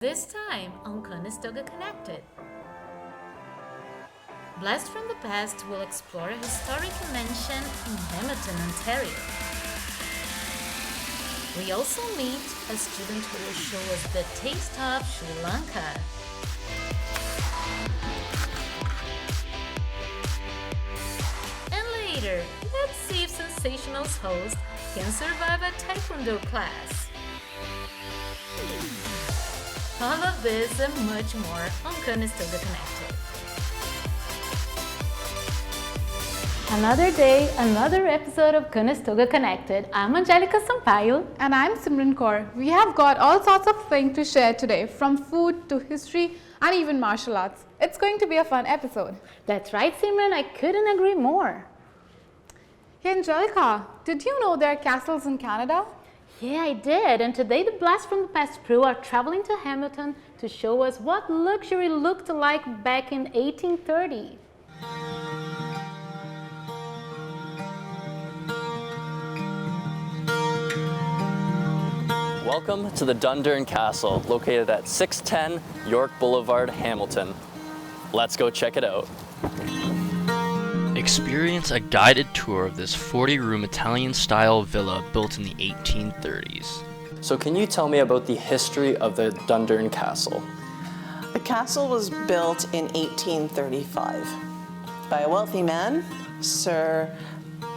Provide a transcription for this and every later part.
This time on Conestoga Connected. Blast from the Past will explore a historic mansion in Hamilton, Ontario. We also meet a student who will show us the taste of Sri Lanka. And later, let's see if Sensational's host can survive a Taekwondo class. All of this and much more on Conestoga Connected. Another day, another episode of Conestoga Connected. I'm Angelica Sampaio. And I'm Simran Kaur. We have got all sorts of things to share today, from food to history and even martial arts. It's going to be a fun episode. That's right, Simran. I couldn't agree more. Hey Angelica, did you know there are castles in Canada? Yeah, I did. And today the Blast from the Past crew are traveling to Hamilton to show us what luxury looked like back in 1830. Welcome to the Dundurn Castle, located at 610 York Boulevard, Hamilton. Let's go check it out. Experience a guided tour of this 40-room Italian-style villa built in the 1830s. So can you tell me about the history of the Dundurn Castle? The castle was built in 1835 by a wealthy man, Sir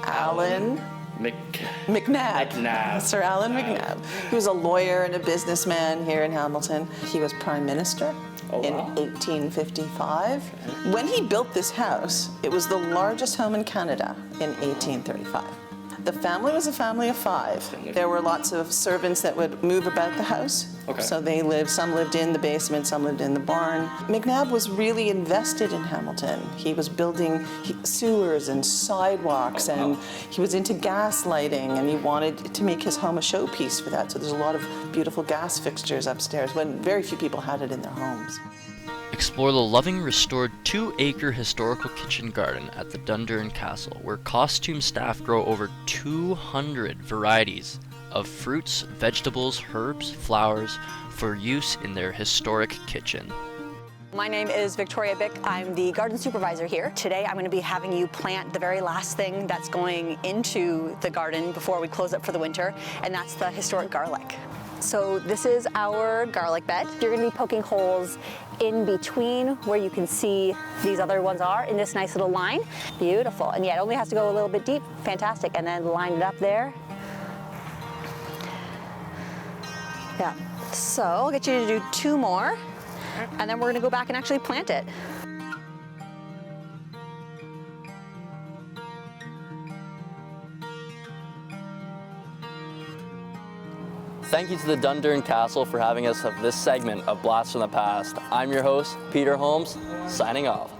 Allan McNab. Sir Allan McNab. He was a lawyer and a businessman here in Hamilton. He was Prime Minister in 1855. When he built this house, it was the largest home in Canada in 1835. The family was a family of 5. There were lots of servants that would move about the house. So some lived in the basement, some lived in the barn. McNab was really invested in Hamilton. He was building sewers and sidewalks, and he was into gas lighting, and he wanted to make his home a showpiece for that. So there's a lot of beautiful gas fixtures upstairs when very few people had it in their homes. Explore the loving, restored 2-acre historical kitchen garden at the Dundurn Castle, where costume staff grow over 200 varieties of fruits, vegetables, herbs, flowers for use in their historic kitchen. My name is Victoria Bick. I'm the garden supervisor here. Today I'm going to be having you plant the very last thing that's going into the garden before we close up for the winter, and that's the historic garlic. So this is our garlic bed. You're going to be poking holes in between where you can see these other ones are in this nice little line. Beautiful. And yeah, it only has to go a little bit deep. Fantastic. And then line it up there. Yeah. So I'll get you to do 2 more, and then we're going to go back and actually plant it. Thank you to the Dundurn Castle for having us have this segment of Blast from the Past. I'm your host, Peter Holmes, signing off.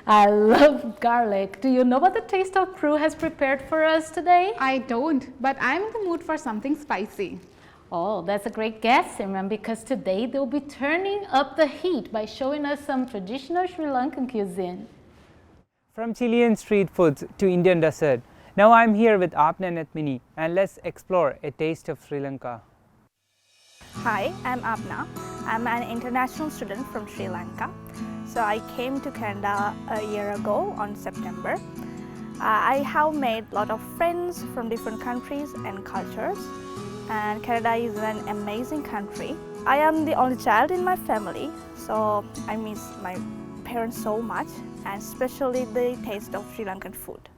I love garlic. Do you know what the Taste of crew has prepared for us today? I don't, but I'm in the mood for something spicy. Oh, that's a great guess, Simran, because today they'll be turning up the heat by showing us some traditional Sri Lankan cuisine. From Chilean street foods to Indian dessert, now I'm here with Apna and Atmini, and let's explore a taste of Sri Lanka. Hi, I'm Apna. I'm an international student from Sri Lanka. So I came to Canada a year ago on September. I have made a lot of friends from different countries and cultures, and Canada is an amazing country. I am the only child in my family, so I miss my parents so much, and especially the taste of Sri Lankan food.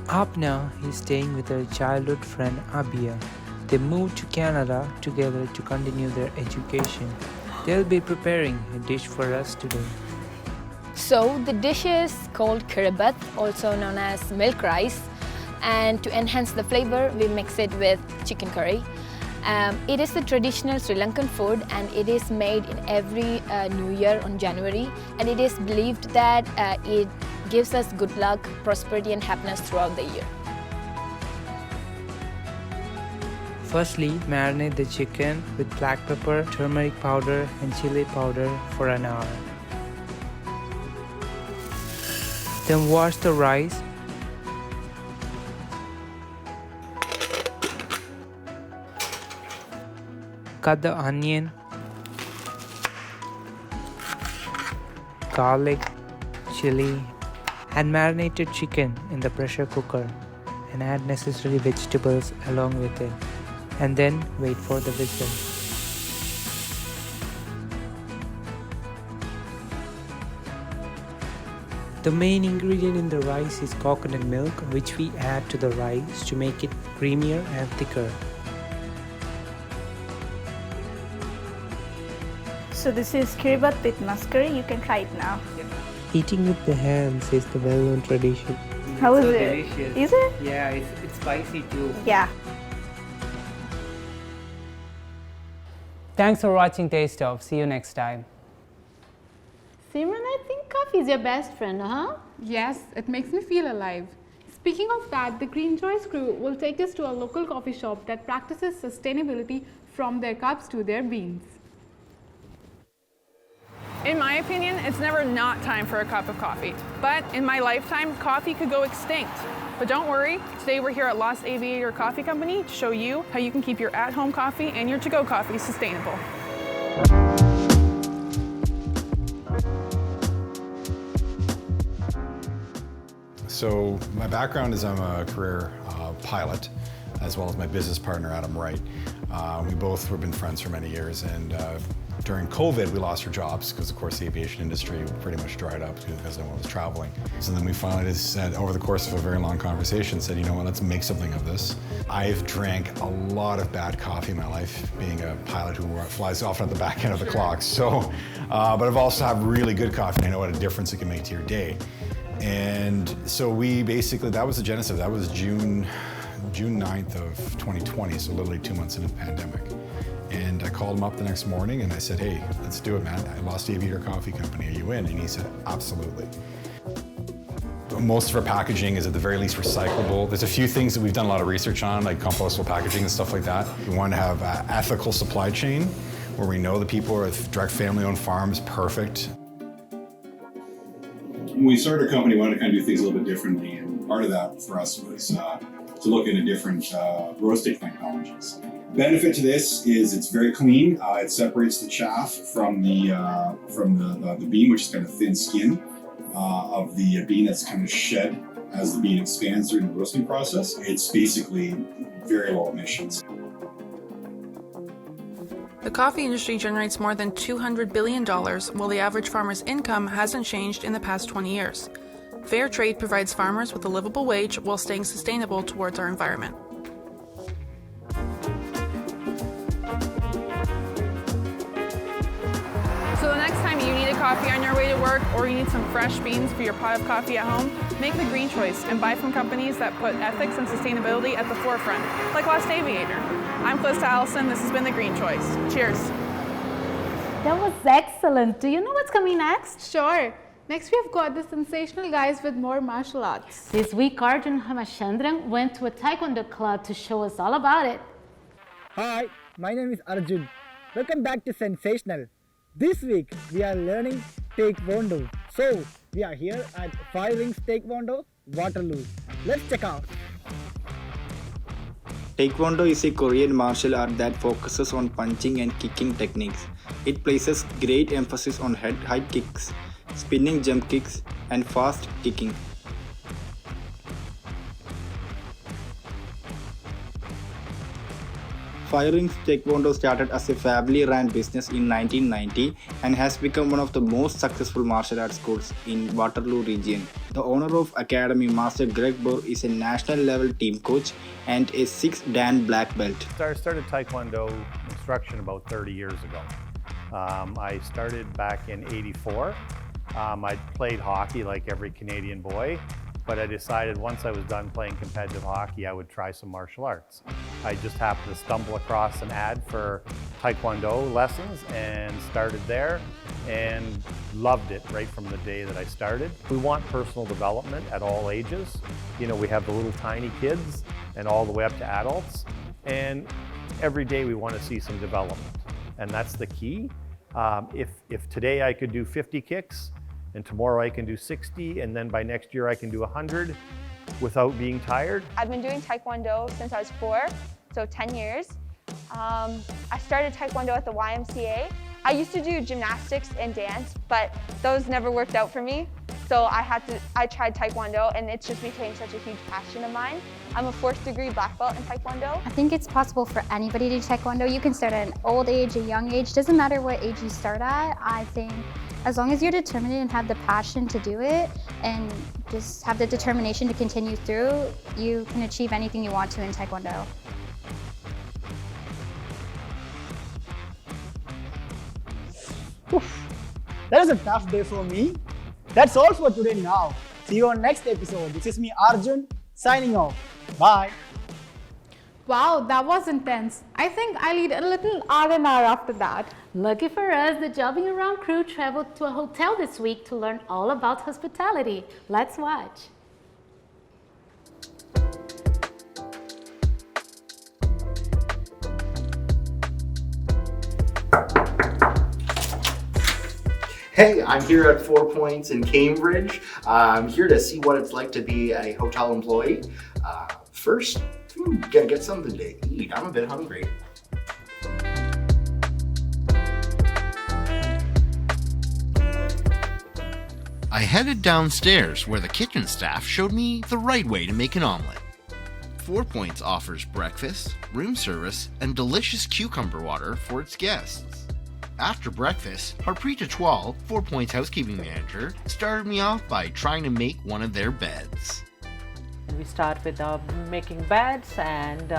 Apna is staying with her childhood friend Abia. They moved to Canada together to continue their education. They'll be preparing a dish for us today. So the dish is called kiribat, also known as milk rice, and to enhance the flavor we mix it with chicken curry. It is the traditional Sri Lankan food, and it is made in every New Year on January, and it is believed that it gives us good luck, prosperity and happiness throughout the year. Firstly, marinate the chicken with black pepper, turmeric powder and chili powder for an hour. Then wash the rice cut the onion, garlic, chili, and marinated chicken in the pressure cooker and add necessary vegetables along with it, and then wait for the whistle. The main ingredient in the rice is coconut milk, which we add to the rice to make it creamier and thicker. So this is kiribat with maskari. You can try it now. Eating with the hands is the well-known tradition. How is So it? delicious. Is it? Yeah, it's spicy too. Yeah. Thanks for watching Taste Of. See you next time. Simran, I think coffee is your best friend, huh? Yes, it makes me feel alive. Speaking of that, the Green Choice crew will take us to a local coffee shop that practices sustainability from their cups to their beans. In my opinion, it's never not time for a cup of coffee. But in my lifetime, coffee could go extinct. But don't worry, today we're here at Lost Aviator Coffee Company to show you how you can keep your at-home coffee and your to-go coffee sustainable. So my background is I'm a career pilot, as well as my business partner, Adam Wright. We both have been friends for many years, and during COVID, we lost our jobs because, of course, the aviation industry pretty much dried up because no one was traveling. So then we finally just said, over the course of a very long conversation, said, you know what, let's make something of this. I've drank a lot of bad coffee in my life, being a pilot who flies often at the back end of the clock. So, but I've also had really good coffee. I know what a difference it can make to your day. And so we basically, that was the genesis. That was June 9th of 2020, so literally 2 months into the pandemic. And I called him up the next morning and I said, hey, let's do it, man. I Lost Aviator Coffee Company, are you in? And he said, absolutely. Most of our packaging is at the very least recyclable. There's a few things that we've done a lot of research on, like compostable packaging and stuff like that. We want to have an ethical supply chain where we know the people are direct family-owned farms, perfect. When we started our company, we wanted to kind of do things a little bit differently, and part of that for us was to look into different roasting technologies. Benefit to this is it's very clean. It separates the chaff from the bean, which is kind of thin skin of the bean that's kind of shed as the bean expands during the roasting process. It's basically very low emissions. The coffee industry generates more than $200 billion, while the average farmer's income hasn't changed in the past 20 years. Fair trade provides farmers with a livable wage while staying sustainable towards our environment. So the next time you need a coffee on your way to work, or you need some fresh beans for your pot of coffee at home, make the green choice and buy from companies that put ethics and sustainability at the forefront, like Lost Aviator. I'm Calista Allison. This has been The Green Choice. Cheers. That was excellent. Do you know what's coming next? Sure. Next, we've got the sensational guys with more martial arts. This week, Arjun Ramachandran went to a Taekwondo club to show us all about it. Hi, my name is Arjun. Welcome back to Sensational. This week, we are learning Taekwondo. So, we are here at Five Rings Taekwondo, Waterloo. Let's check out. Taekwondo is a Korean martial art that focuses on punching and kicking techniques. It places great emphasis on high kicks, spinning jump kicks, and fast kicking. Five Rings Taekwondo started as a family-run business in 1990 and has become one of the most successful martial arts schools in Waterloo region. The owner of Academy, Master Greg Bohr, is a national-level team coach and a 6th Dan black belt. I started Taekwondo instruction about 30 years ago. I started back in '84. I played hockey like every Canadian boy, but I decided once I was done playing competitive hockey, I would try some martial arts. I just happened to stumble across an ad for Taekwondo lessons and started there and loved it right from the day that I started. We want personal development at all ages. You know, we have the little tiny kids and all the way up to adults, and every day we want to see some development, and that's the key. If today I could do 50 kicks, and tomorrow I can do 60, and then by next year I can do 100 without being tired. I've been doing Taekwondo since I was 4, so 10 years. I started Taekwondo at the YMCA. I used to do gymnastics and dance, but those never worked out for me. So I tried Taekwondo, and it just became such a huge passion of mine. I'm a 4th degree black belt in Taekwondo. I think it's possible for anybody to do Taekwondo. You can start at an old age, a young age, doesn't matter what age you start at. I think as long as you're determined and have the passion to do it and just have the determination to continue through, you can achieve anything you want to in Taekwondo. That is a tough day for me. That's all for today now. See you on next episode. This is me, Arjun, signing off. Bye. Wow, that was intense. I think I'll eat a little R&R after that. Lucky for us, the Jobbing Around crew traveled to a hotel this week to learn all about hospitality. Let's watch. Hey, I'm here at 4 Points in Cambridge. I'm here to see what it's like to be a hotel employee. First, I'm gonna get something to eat. I'm a bit hungry. I headed downstairs where the kitchen staff showed me the right way to make an omelet. 4 Points offers breakfast, room service, and delicious cucumber water for its guests. After breakfast, Harpreet Chwal, 4 Points housekeeping manager, started me off by trying to make one of their beds. We start with making beds and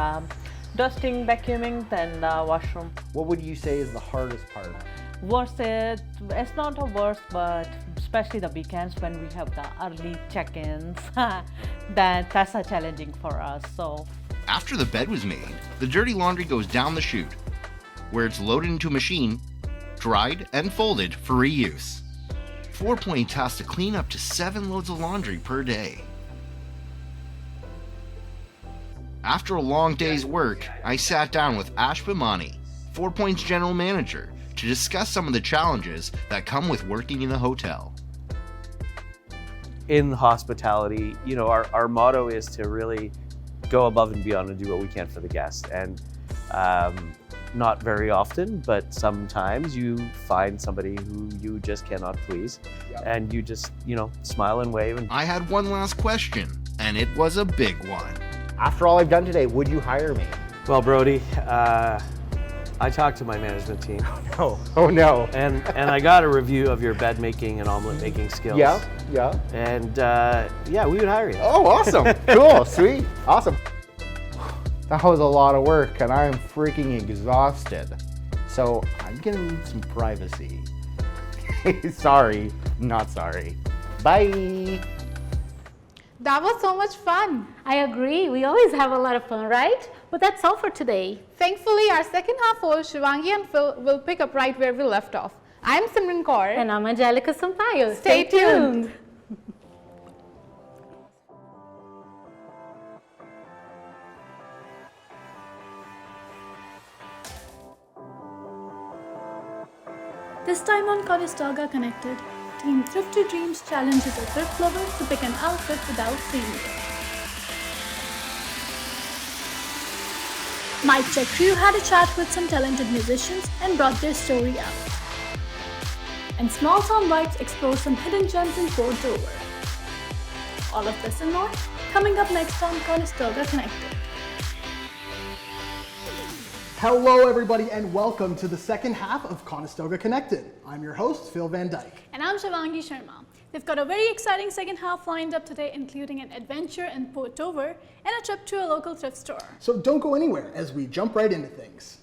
dusting, vacuuming, then washroom. What would you say is the hardest part? Worst, it's not a worst, but especially the weekends when we have the early check-ins, that's a challenging for us. So After the bed was made, the dirty laundry goes down the chute, where it's loaded into a machine, dried, and folded for reuse. 4 Points has to clean up to 7 loads of laundry per day. After a long day's work, I sat down with Ash Bhimani, 4 Points general manager, to discuss some of the challenges that come with working in a hotel. In hospitality, you know, our motto is to really go above and beyond and do what we can for the guest. And not very often, but sometimes you find somebody who you just cannot please, and you just, you know, smile and wave. And I had one last question, and it was a big one. After all I've done today, would you hire me? Well, Brody, I talked to my management team. Oh no. And I got a review of your bed making and omelet making skills. Yeah. And yeah, we would hire you. Oh, awesome. Cool, sweet, awesome. That was a lot of work and I am freaking exhausted. So I'm gonna need some privacy. Sorry, not sorry. Bye. That was so much fun. I agree. We always have a lot of fun, right? But that's all for today. Thankfully, our second half hosts, Shivangi and Phil, will pick up right where we left off. I'm Simran Kaur. And I'm Angelica Sampaio. Stay tuned. This time on Conestoga Connected, Team Thrifty Dreams challenges a thrift lover to pick an outfit without seeing it. Mic Check crew had a chat with some talented musicians and brought their story out. And Small Town Vibes explore some hidden gems in Port Dover. All of this and more coming up next on Conestoga Connected. Hello everybody and welcome to the second half of Conestoga Connected. I'm your host, Phil Van Dyke. And I'm Shivangi Sharma. We've got a very exciting second half lined up today, including an adventure in Port Dover and a trip to a local thrift store. So don't go anywhere as we jump right into things.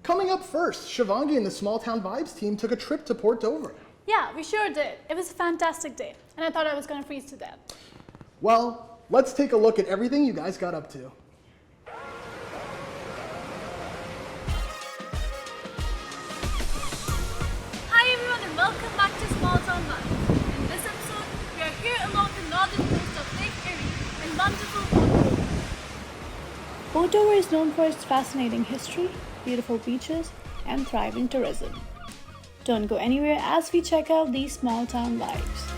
Coming up first, Shivangi and the Small Town Vibes team took a trip to Port Dover. Yeah, we sure did. It was a fantastic day, and I thought I was going to freeze to death. Well, let's take a look at everything you guys got up to. Hi everyone and welcome back to Small Town Vibes. In this episode, we are here along the northern coast of Lake Erie in wonderful Port Dover. Port Dover is known for its fascinating history, beautiful beaches, and thriving tourism. Don't go anywhere as we check out these small town vibes.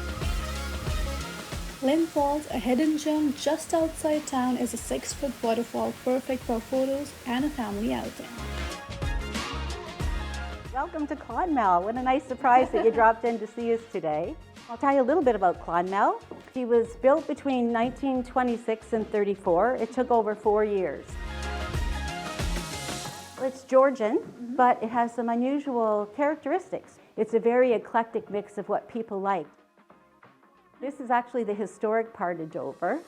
Lim Falls, a hidden gem just outside town, is a 6-foot waterfall perfect for photos and a family outing. Welcome to Clonmel. What a nice surprise that you dropped in to see us today. I'll tell you a little bit about Clonmel. She was built between 1926 and 34. It took over 4 years. It's Georgian, but it has some unusual characteristics. It's a very eclectic mix of what people like. This is actually the historic part of Dover.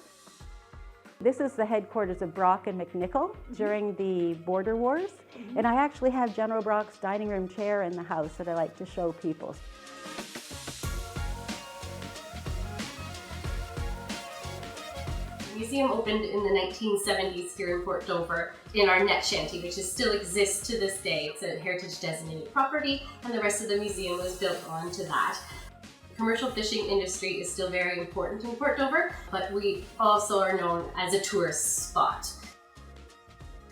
This is the headquarters of Brock and McNichol during the border wars. And I actually have General Brock's dining room chair in the house that I like to show people. The museum opened in the 1970s here in Port Dover in our net shanty, which still exists to this day. It's a heritage designated property, and the rest of the museum was built onto that. The commercial fishing industry is still very important in Port Dover, but we also are known as a tourist spot.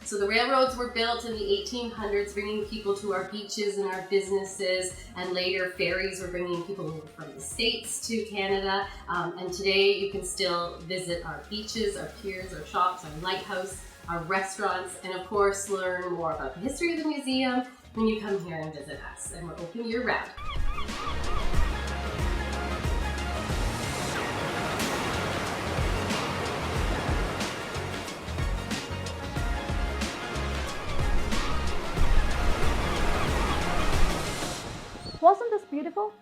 So the railroads were built in the 1800s, bringing people to our beaches and our businesses, and later ferries were bringing people over from the States to Canada. And today you can still visit our beaches, our piers, our shops, our lighthouse, our restaurants, and of course learn more about the history of the museum when you come here and visit us. And we're open year-round. Wasn't this beautiful?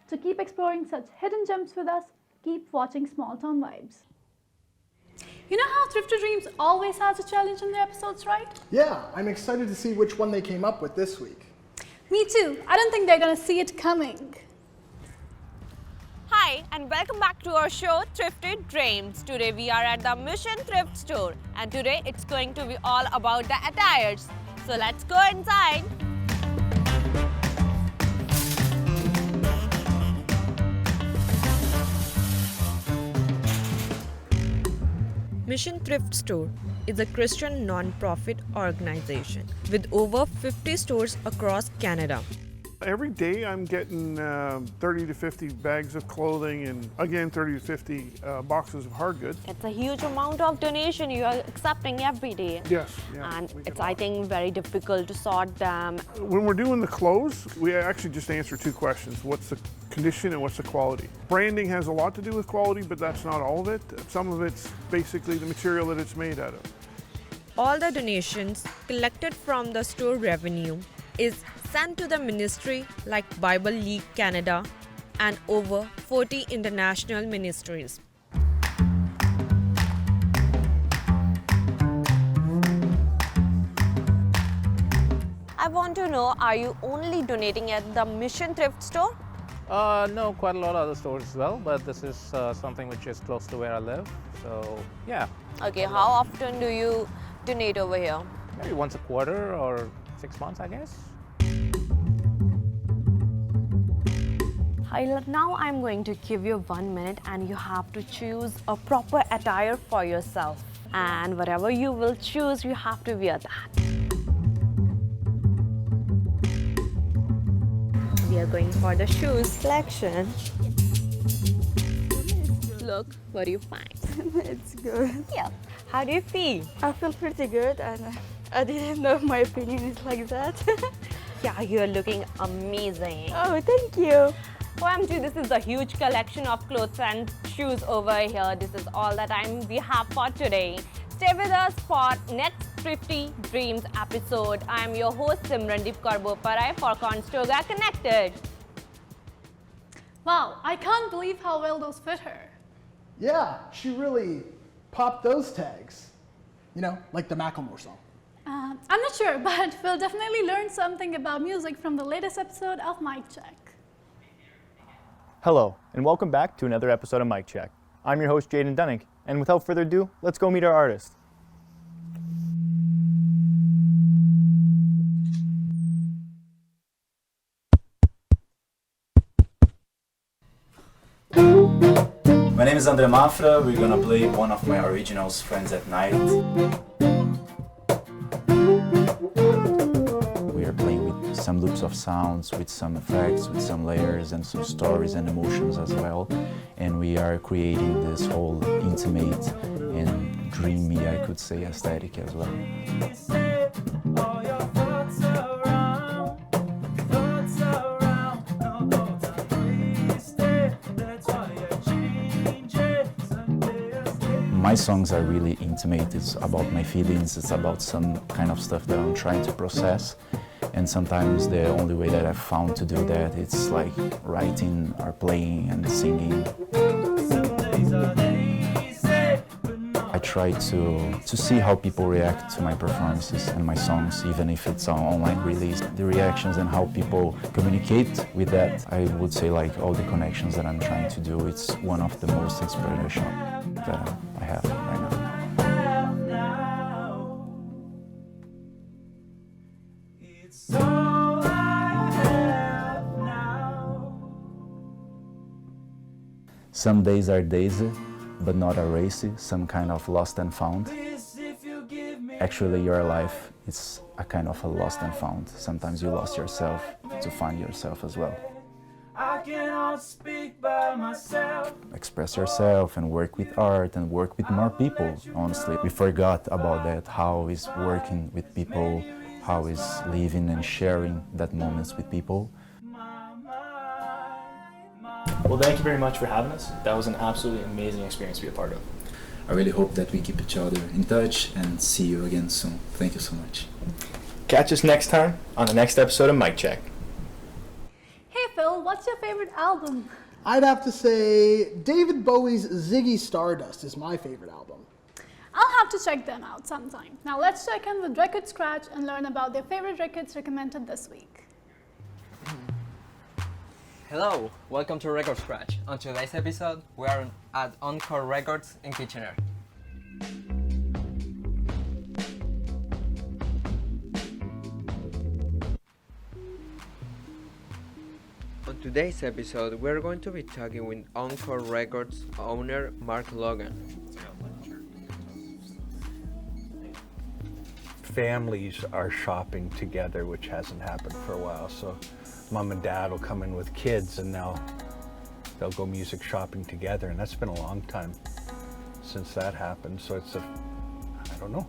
To keep exploring such hidden gems with us, keep watching Small Town Vibes. You know how Thrifty Dreams always has a challenge in their episodes, right? Yeah, I'm excited to see which one they came up with this week. Me too. I don't think they're gonna see it coming. Hi and welcome back to our show Thrifted Dreams. Today we are at the Mission Thrift Store and today it's going to be all about the attires. So let's go inside. Mission Thrift Store is a Christian non-profit organization with over 50 stores across Canada. Every day I'm getting 30 to 50 bags of clothing and again 30 to 50 boxes of hard goods. It's a huge amount of donation you are accepting every day. Yes. Yeah, and it's, I think, very difficult to sort them. When we're doing the clothes, we actually just answer two questions. What's the condition and what's the quality? Branding has a lot to do with quality, but that's not all of it. Some of it's basically the material that it's made out of. All the donations collected from the store revenue is sent to the ministry like Bible League Canada and over 40 international ministries. I want to know, are you only donating at the Mission Thrift Store? No, quite a lot of other stores as well, but this is something which is close to where I live, so yeah. Okay, how often do you donate over here? Maybe once a quarter or 6 months, I guess. Now I'm going to give you 1 minute and you have to choose a proper attire for yourself. And whatever you will choose, you have to wear that. We are going for the shoes selection. Look, what do you find? It's good. Yeah. How do you feel? I feel pretty good and I didn't know my opinion is like that. Yeah, you're looking amazing. Oh, thank you. OMG, this is a huge collection of clothes and shoes over here. This is all the time we have for today. Stay with us for next Thrifty Dreams episode. I am your host Simrandeep Karboparai for Conestoga Connected. Wow, I can't believe how well those fit her. Yeah, she really popped those tags. You know, like the Macklemore song. I'm not sure, but we'll definitely learn something about music from the latest episode of Mic Check. Hello, and welcome back to another episode of Mic Check. I'm your host, Jaden Dunnick, and without further ado, let's go meet our artist. My name is Andre Mafra. We're gonna play one of my originals, Friends at Night. We are playing with some loops of sounds, with some effects, with some layers and some stories and emotions as well. and we are creating this whole intimate and dreamy, I could say, aesthetic as well. My songs are really intimate. It's about my feelings. It's about some kind of stuff that I'm trying to process. And sometimes the only way that I've found to do that, it's like writing or playing and singing. I try to see how people react to my performances and my songs, even if it's an online release. The reactions and how people communicate with that, I would say like all the connections that I'm trying to do, it's one of the most inspirational that I have right now. Some days are daisy, but not a race, some kind of lost and found. Actually, your life is a kind of a lost and found. Sometimes you lost yourself to find yourself as well. I cannot speak by myself. Express yourself and work with art and work with more people, honestly. We forgot about that, how is working with people, how is living and sharing that moments with people. Well, thank you very much for having us. That was an absolutely amazing experience to be a part of. I really hope that we keep each other in touch and see you again soon. Thank you so much. Catch us next time on the next episode of Mic Check. Hey Phil, what's your favorite album? I'd have to say David Bowie's Ziggy Stardust is my favorite album. I'll have to check them out sometime. Now let's check in with Record Scratch and learn about their favorite records recommended this week. Hello, welcome to Record Scratch. On today's episode, we are at Encore Records in Kitchener. On today's episode, we're going to be talking with Encore Records owner Mark Logan. Families are shopping together, which hasn't happened for a while, so mom and dad will come in with kids and they'll go music shopping together, and that's been a long time since that happened. So it's I don't know,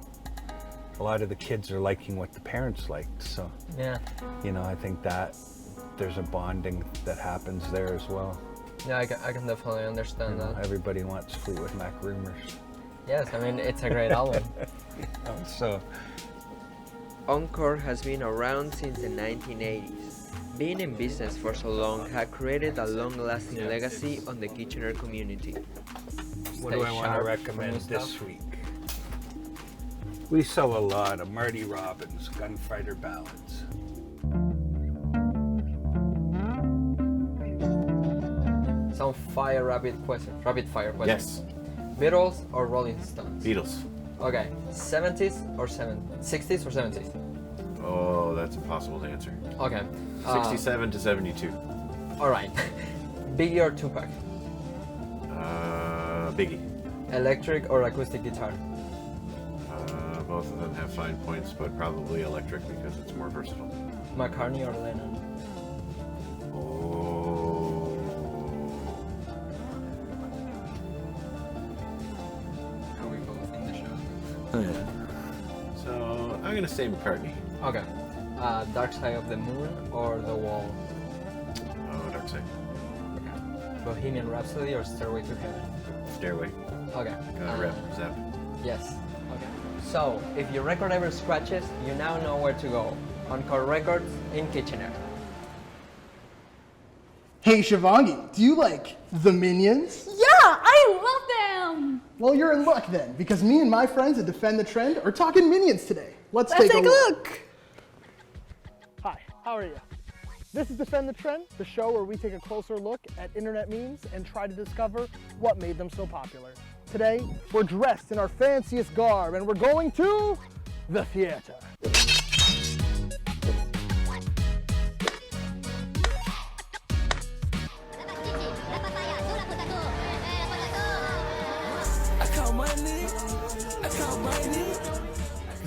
a lot of the kids are liking what the parents liked, so yeah, I think that there's a bonding that happens there as well. Yeah, I can definitely understand that. Everybody wants Fleetwood Mac Rumors. Yes, I mean, it's a great album. So Encore has been around since the 1980s. Being in business for so long has created a long-lasting legacy on the Kitchener community. What do I want to recommend this week? We sell a lot of Marty Robbins gunfighter ballads. Some rapid fire questions. Yes. Beatles or Rolling Stones? Beatles. Okay. 60s or 70s? Oh, that's impossible to answer. Okay. 67 to 72. All right. Biggie or Tupac? Biggie. Electric or acoustic guitar? Both of them have fine points, but probably electric because it's more versatile. McCartney or Lennon? Are we both in the show? Yeah. So I'm gonna say McCartney. Okay. Dark Side of the Moon or The Wall? Oh, Dark Side. Okay. Bohemian Rhapsody or Stairway to Heaven? Stairway. Okay. Rep Zap. Yes. Okay. So, if your record ever scratches, you now know where to go. Encore Records in Kitchener. Hey Shivangi, do you like the Minions? Yeah, I love them! Well, you're in luck then, because me and my friends at Defend the Trend are talking Minions today. Let's take a look. Hi, how are you? This is Defend the Trend, the show where we take a closer look at internet memes and try to discover what made them so popular. Today, we're dressed in our fanciest garb and we're going to the theater.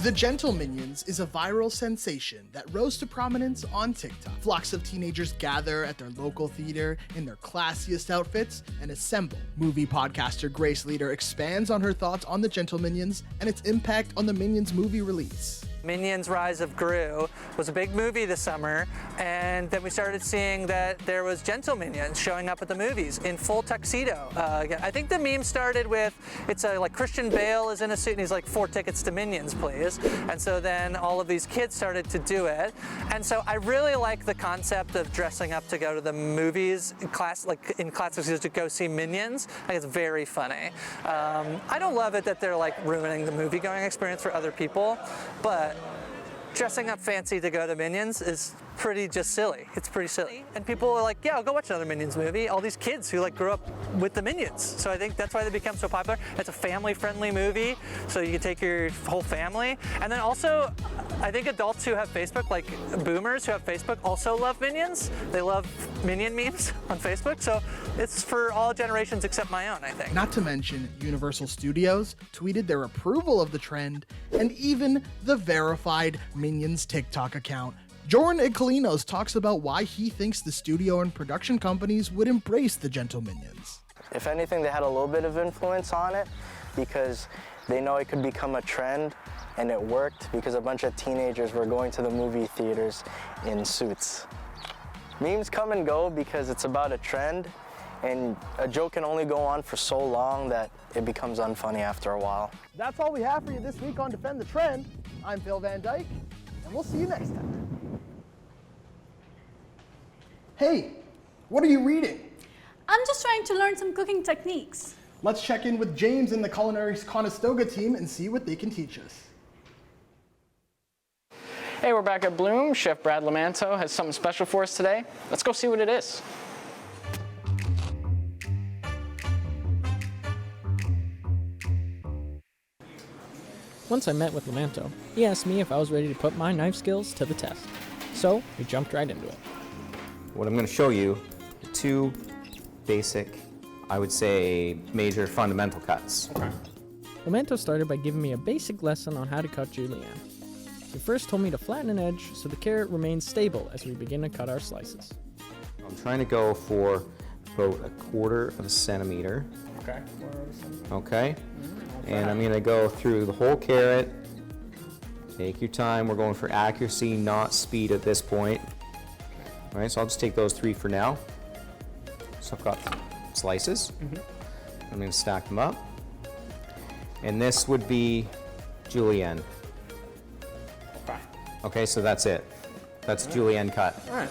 The Gentle Minions is a viral sensation that rose to prominence on TikTok. Flocks of teenagers gather at their local theater in their classiest outfits and assemble. Movie podcaster Grace Leader expands on her thoughts on The Gentle Minions and its impact on the Minions movie release. Minions Rise of Gru was a big movie this summer, and then we started seeing that there was Gentle Minions showing up at the movies in full tuxedo. I think the meme started with, like Christian Bale is in a suit and he's like, 4 tickets to Minions, please. And so then all of these kids started to do it. And so I really like the concept of dressing up to go to the movies in classics to go see Minions. I think it's very funny. I don't love it that they're like ruining the movie-going experience for other people, but dressing up fancy to go to Minions is pretty just silly. It's pretty silly. And people are like, yeah, I'll go watch another Minions movie. All these kids who like grew up with the Minions. So I think that's why they become so popular. It's a family-friendly movie, so you can take your whole family. And then also, I think adults who have Facebook, like boomers who have Facebook, also love Minions. They love Minion memes on Facebook. So it's for all generations except my own, I think. Not to mention, Universal Studios tweeted their approval of the trend, and even the verified Minions TikTok account. Jordan Icalinos talks about why he thinks the studio and production companies would embrace the Gentle Minions. If anything, they had a little bit of influence on it because they know it could become a trend, and it worked because a bunch of teenagers were going to the movie theaters in suits. Memes come and go because it's about a trend, and a joke can only go on for so long that it becomes unfunny after a while. That's all we have for you this week on Defend the Trend. I'm Phil Van Dyke, and we'll see you next time. Hey, what are you reading? I'm just trying to learn some cooking techniques. Let's check in with James and the Culinary Conestoga team and see what they can teach us. Hey, we're back at Bloom. Chef Brad Lamanto has something special for us today. Let's go see what it is. Once I met with Lamanto, he asked me if I was ready to put my knife skills to the test. So we jumped right into it. What I'm going to show you are 2 basic, I would say, major fundamental cuts. Okay. Lamanto started by giving me a basic lesson on how to cut julienne. He first told me to flatten an edge so the carrot remains stable as we begin to cut our slices. I'm trying to go for about 1/4 centimeter. Okay. Okay. And I'm going to go through the whole carrot. Take your time. We're going for accuracy, not speed at this point. All right, so I'll just take those 3 for now. So I've got slices. I'm going to stack them up. And this would be julienne. Okay, so that's it. That's julienne cut. All right.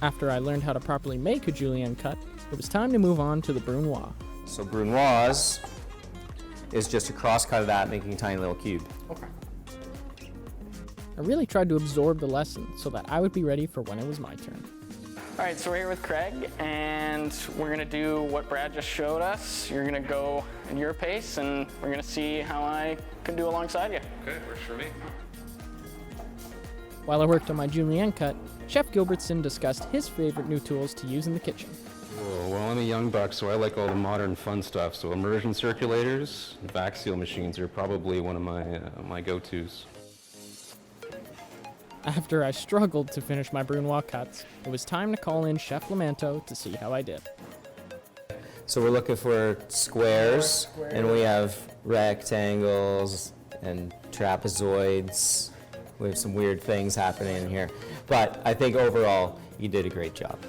After I learned how to properly make a julienne cut, it was time to move on to the brunoise. So brunoise is just a cross cut of that, making a tiny little cube. Okay. I really tried to absorb the lesson so that I would be ready for when it was my turn. All right, so we're here with Craig, and we're gonna do what Brad just showed us. You're gonna go at your pace, and we're gonna see how I can do alongside you. Okay, works for me. While I worked on my julienne cut, Chef Gilbertson discussed his favorite new tools to use in the kitchen. Well, I'm a young buck, so I like all the modern fun stuff. So immersion circulators, vac seal machines are probably one of my go-tos. After I struggled to finish my brunoise cuts, it was time to call in Chef Lamanto to see how I did. So we're looking for squares, and we have rectangles and trapezoids. We have some weird things happening in here. But I think overall, you did a great job.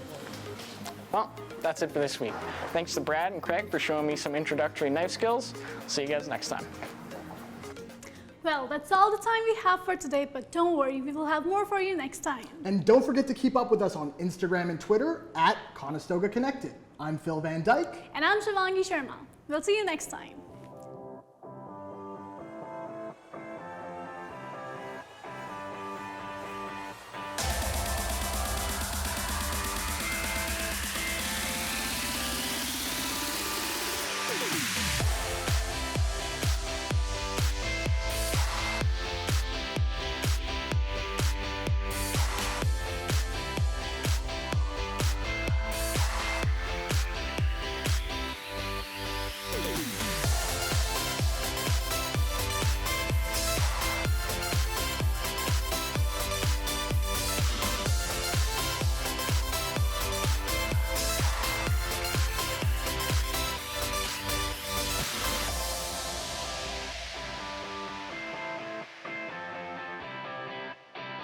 Well, that's it for this week. Thanks to Brad and Craig for showing me some introductory knife skills. See you guys next time. Well, that's all the time we have for today, but don't worry, we will have more for you next time. And don't forget to keep up with us on Instagram and Twitter at Conestoga Connected. I'm Phil Van Dyke. And I'm Shivangi Sharma. We'll see you next time.